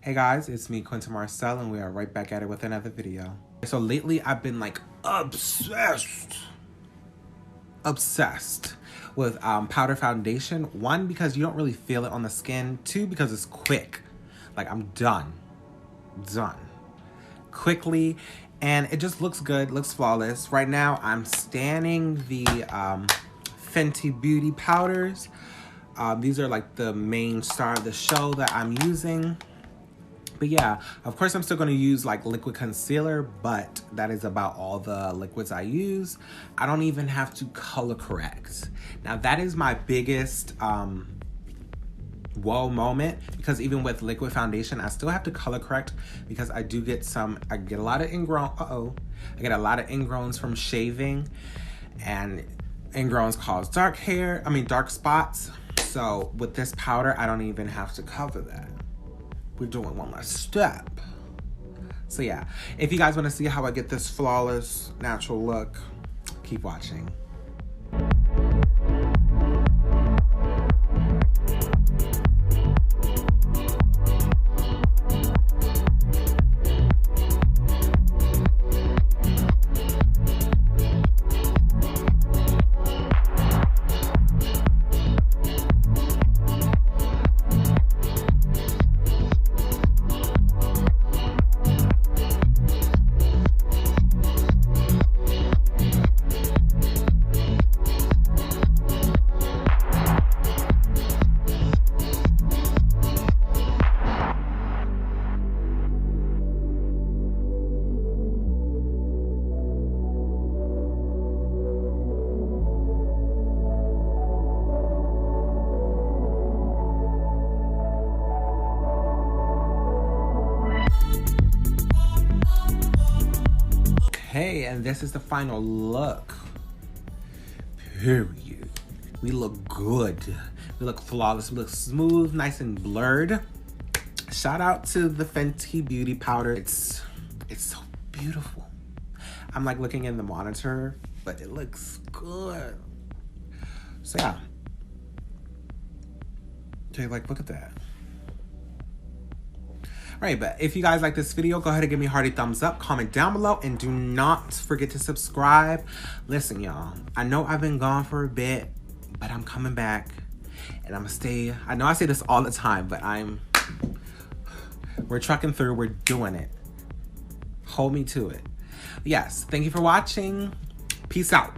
Hey guys, it's me, Quintin Marcell, and we are right back at it with another video. So lately I've been like obsessed with powder foundation. One, because you don't really feel it on the skin. Two, because it's quick. Like I'm done quickly, and it just looks good, looks flawless. Right now I'm standing the Fenty beauty powders. These are like the main star of the show that I'm using. But yeah, of course I'm still going to use like liquid concealer, but that is about all the liquids I use. I don't even have to color correct. Now that is my biggest whoa moment, because even with liquid foundation I still have to color correct because I get a lot of ingrowns from shaving, and ingrowns cause dark spots. So with this powder I don't even have to cover that. We're doing one less step. So yeah, if you guys want to see how I get this flawless natural look, keep watching. Okay, and this is the final look. Period. We look good. We look flawless. We look smooth, nice and blurred. Shout out to the Fenty beauty powder. It's so beautiful. I'm like looking in the monitor, but it looks good. So yeah. Okay, like look at that. Right, but if you guys like this video, go ahead and give me a hearty thumbs up, comment down below, and do not forget to subscribe. Listen, y'all, I know I've been gone for a bit, but I'm coming back, and I'm gonna stay. I know I say this all the time, but we're trucking through, we're doing it. Hold me to it. Yes, thank you for watching. Peace out.